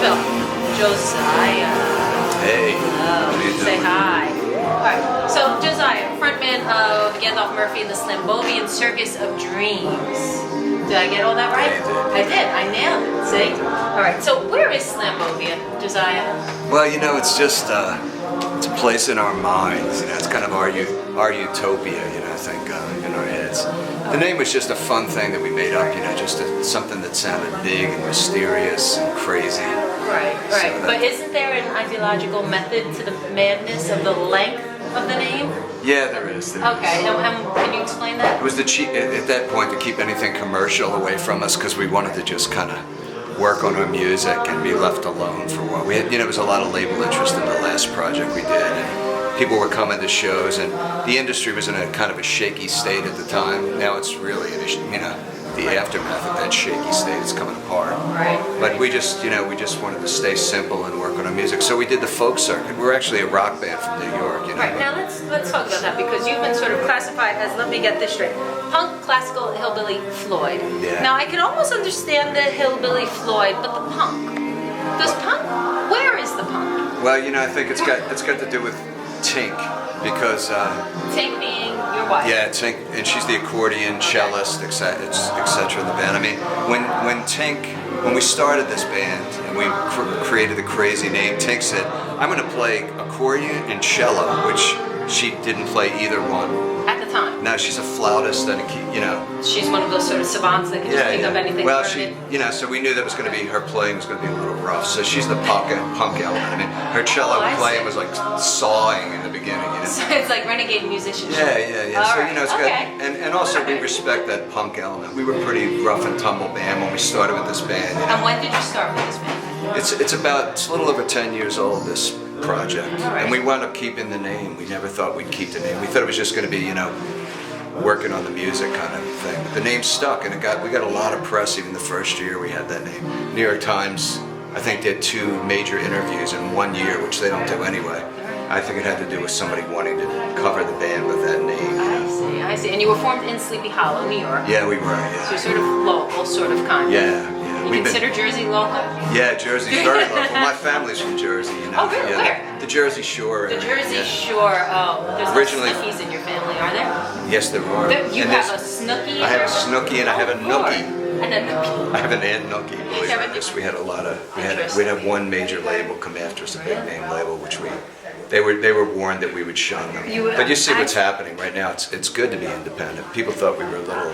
Bill. Josiah. Hey. Hello. Say hi. Alright, so Josiah, frontman of Gandalf Murphy and the Slambovian Circus of Dreams. Did I get all that right? Yeah, I did. I nailed it. See? Alright, so where is Slambovian, Josiah? Well, you know, it's just it's a place in our minds. You know, it's kind of our utopia. You know, I think in our heads. The name was just a fun thing that we made up. You know, just something that sounded big and mysterious and crazy. Right. So But isn't there an ideological method to the madness of the length of the name? Yeah, there is. Okay, and can you explain that? It was at that point to keep anything commercial away from us because we wanted to just kind of work on our music and be left alone for a while. We had, you know, there was a lot of label interest in the last project we did, and people were coming to shows, and the industry was in a kind of a shaky state at the time. Now it's really, you know, the aftermath of that shaky state is coming apart. Right. But we just wanted to stay simple and work on our music. So we did the folk circuit. We're actually a rock band from New York. You know. Right, now let's talk about that because you've been sort of classified as, let me get this straight, punk, classical, hillbilly, Floyd. Yeah. Now I can almost understand the hillbilly Floyd, but the punk. Where is the punk? Well, you know, I think it's got to do with Tink because. Tink being your wife. Yeah, Tink, and she's the accordion, cellist, etc. in the band. I mean, when we started this band and we created the crazy name, Tink said, "I'm going to play accordion and cello," which she didn't play either one. At the time. Now she's a flautist and you know. She's one of those sort of savants that can just pick up anything. Well, you know, so we knew that was going to be her playing was going to be a little rough. So she's the punk element. I mean, her cello playing was like sawing in the beginning. You know? So it's like renegade musicianship. Yeah. All so right. you know, it's got, and also we respect that punk element. We were a pretty rough and tumble band when we started with this band. You know? And when did you start with this band? It's a little over 10 years old, this project, and we wound up keeping the name. We never thought we'd keep the name. We thought it was just going to be, you know, working on the music kind of thing. But the name stuck, and we got a lot of press even the first year we had that name. New York Times, I think, did 2 major interviews in 1 year, which they don't do anyway. I think it had to do with somebody wanting to cover the band with that name. I see. And you were formed in Sleepy Hollow, New York. Yeah, we were. Yeah. So you're sort of local, sort of kind. Yeah. You consider Jersey local? Yeah, Jersey's very local. My family's from Jersey, you know. Oh, really? Yeah, Where? the Jersey Shore. The Jersey Shore. Oh, there's Originally, no Snookies in your family, are there? Yes, there are. You have a Snooki? I have a Snooki and I have a Nookie. And a Nookie. I have an Aunt Nookie. Believe it or not. We had a lot of. We'd have one major label come after us, a big name label, which they were warned that we would shun them. But you see what's happening right now. It's good to be independent. People thought we were a little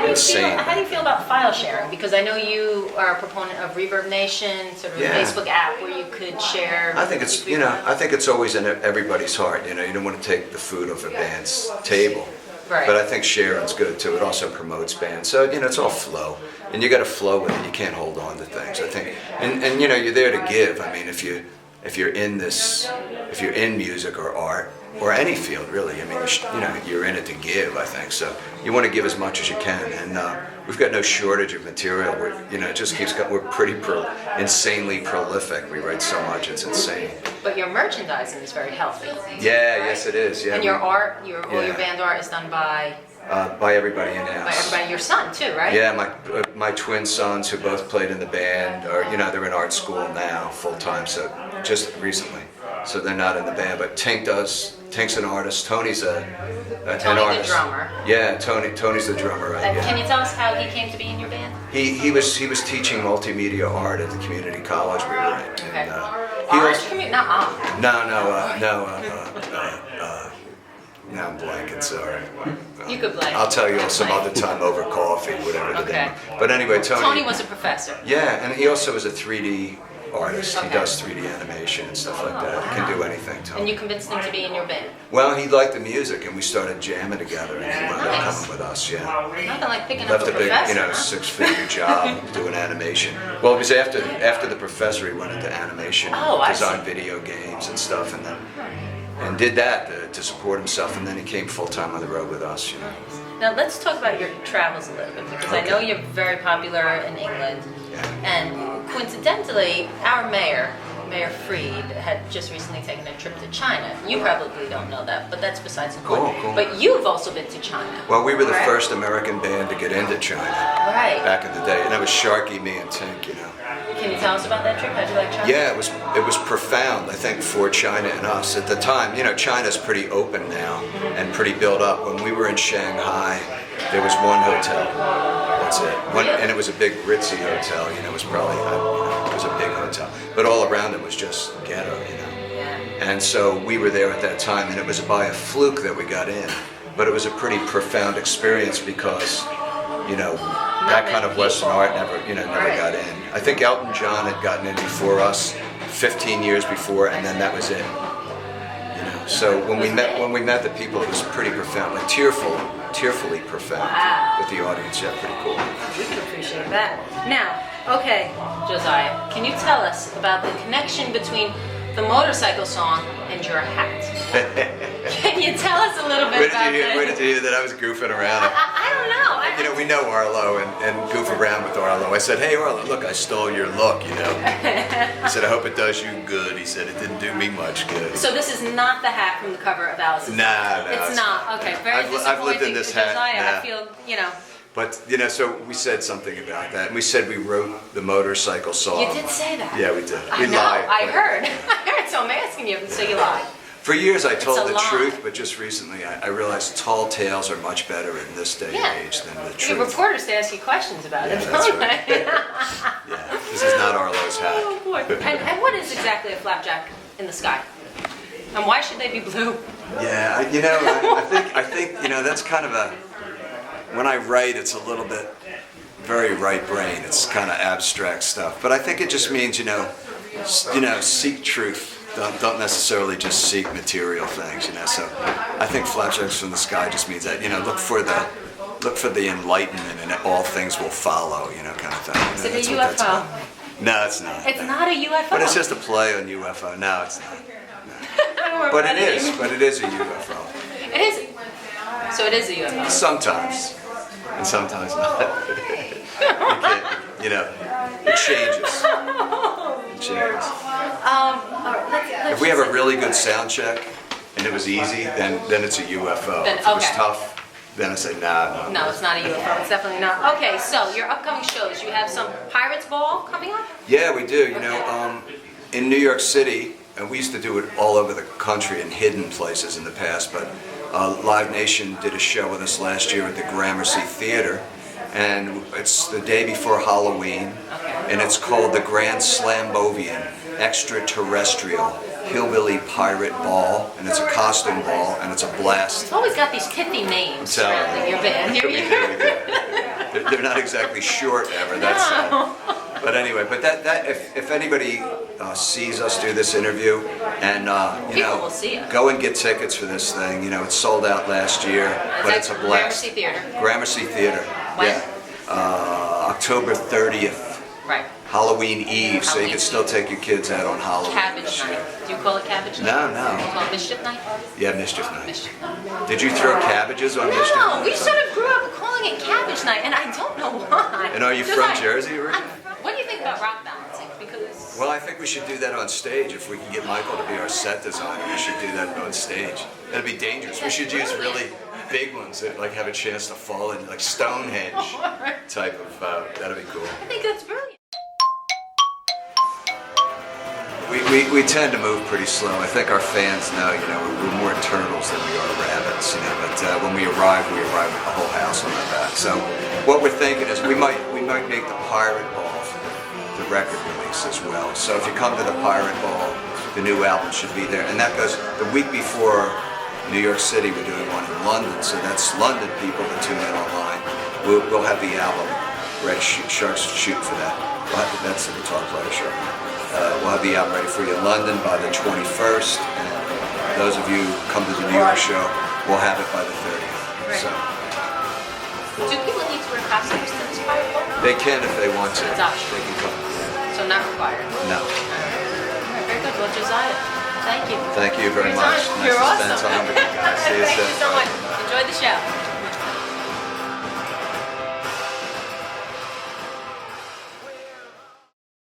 insane. How do you feel about file sharing? Because I know you are a proponent of Reverb Nation, sort of a Facebook app where you could share. I think it's always in everybody's heart. You know, you don't want to take the food off a band's table. Right. But I think sharing's good too. It also promotes bands. So, you know, it's all flow. And you got to flow with it. You can't hold on to things, I think. And you know, you're there to give. I mean, if you're in music or art or any field really, I mean, you know, you're in it to give, I think. So you want to give as much as you can. And we've got no shortage of material. It just keeps going. We're pretty insanely prolific. We write so much, it's insane. But your merchandising is very healthy. Yeah, right? Yes it is. Yeah. And your art, your band art is done by everybody in-house. By everybody, your son too, right? Yeah, my twin sons who both played in the band, they're in art school now, full-time, so just recently. So they're not in the band, but Tink's an artist. Tony's an artist. Tony the drummer. Yeah, Tony's the drummer, right? Can you tell us how he came to be in your band? He was teaching multimedia art at the community college we were in. Okay. And, not art. Now I'm blanking, sorry. You could blank. I'll tell you some other time over coffee, whatever the name. But anyway, Tony was a professor. Yeah, and he also is a 3D artist. Okay. He does 3D animation and stuff like that. He can do anything, Tony. And you convinced him to be in your band? Well, he liked the music, and we started jamming together, and he wound up coming with us, yeah. Nothing like picking up a professor. Left a big, 6-figure job doing animation. Well, it was after the professor, he went into animation, designed video games and stuff, and then and did that to support himself, and then he came full-time on the road with us, you know. Now let's talk about your travels a little bit, because I know you're very popular in England, and coincidentally, our Mayor Freed, had just recently taken a trip to China. You probably don't know that, but that's besides the point. Cool. But you've also been to China. Well, we were the first American band to get into China back in the day, and that was Sharky, me, and Tink, you know. Can you tell us about that trip? How'd you like China? Yeah, it was profound, I think, for China and us. At the time, China's pretty open now and pretty built up. When we were in Shanghai, there was one hotel. That's it. And it was a big ritzy hotel, it was probably, it was a big hotel. But all around it was just ghetto, And so we were there at that time, and it was by a fluke that we got in. But it was a pretty profound experience because, that kind of Western art never got in. I think Elton John had gotten in before us, 15 years before, and then that was it. So when we met the people, it was pretty profound, like tearfully profound with the audience. Yeah, pretty cool. We can appreciate that. Now, okay, Josiah, can you tell us about the connection between the motorcycle song and your hat? Can you tell us a little bit about that? Where did you hear that I was goofing around? I don't know. We know Arlo and goof around with Arlo. I said, hey, Arlo, look, I stole your look, He said, I hope it does you good. He said, it didn't do me much good. So this is not the hat from the cover of Alice's No. It's not. Okay, very disappointing. I've lived in this hat. Josiah, I feel, But, so we said something about that. And we said we wrote the motorcycle song. You did say that. Yeah, we did. I know, I heard. So I'm asking you, so you lied. For years I told the truth, but just recently I realized tall tales are much better in this day and age than the truth. The reporters to ask you questions about it. That's right. Yeah, this is not Arlo's hat. Oh boy. And what is exactly a flapjack in the sky? And why should they be blue? Yeah, I think that's kind of when I write, it's a little bit very right brain. It's kind of abstract stuff. But I think it just means, seek truth. Don't necessarily just seek material things, So I think flapjacks from the sky just means that, look for the enlightenment and all things will follow, kind of thing. Is it a UFO? No, it's not. It's not a UFO. But it's just a play on UFO. No, it's not. No. But it is a UFO. It is. So it is a UFO. Sometimes. And sometimes not. It changes. It changes. If we have a really good sound check and it was easy, then it's a UFO. If it was tough, then I say, nah. No, it's not a UFO. It's definitely not. Okay, so your upcoming shows, you have some Pirates Ball coming up? Yeah, we do. In New York City, and we used to do it all over the country in hidden places in the past, but Live Nation did a show with us last year at the Gramercy Theater, and it's the day before Halloween, and it's called the Grand Slambovian Extraterrestrial Hillbilly Pirate Ball, and it's a costume ball, and it's a blast. It's always got these pithy names surrounding your band. They're not exactly short ever, that's but anyway, but that if anybody sees us do this interview, and will see it. Go and get tickets for this thing. It's sold out last year, but it's a blast. Gramercy Theater. Gramercy Theater. When? Yeah. October 30th. Right. Halloween Eve, so you can still take your kids out on Halloween. Cabbage night. Do you call it cabbage night? No. Do you call it mischief night? Yeah, mischief night. Mischief. Did you throw cabbages on mischief night? No, we sort of grew up calling it cabbage night, and I don't know why. And are you from Jersey originally? What do you think about rock balancing? Because well, I think we should do that on stage. If we can get Michael to be our set designer, we should do that on stage. That'd be dangerous. We should use really big ones that have a chance to fall in, like Stonehenge type of. That'd be cool. I think that's brilliant. We tend to move pretty slow. I think our fans know, we're more turtles than we are rabbits, But when we arrive with the whole house on our back. So what we're thinking is we might make the Pirate Ball the record release as well. So if you come to the Pirate Ball, the new album should be there, and that goes the week before New York City. We're doing one in London, so that's London people that tune in online. We'll have the album ready. Sharks shooting for that. That's the Guitar Player Show. We'll have the album ready for you in London by the 21st, and those of you who come to the New York show, we'll have it by the 30th. Right. So. Do people need to wear costumes to this Pirate Ball? They can if they want to. It's optional. They can come. So not required? No. All right, very good. Well, Josiah, thank you. Thank you very much. You're Nice to awesome. spend time with you guys. See you Thank soon. you so much. Enjoy the show.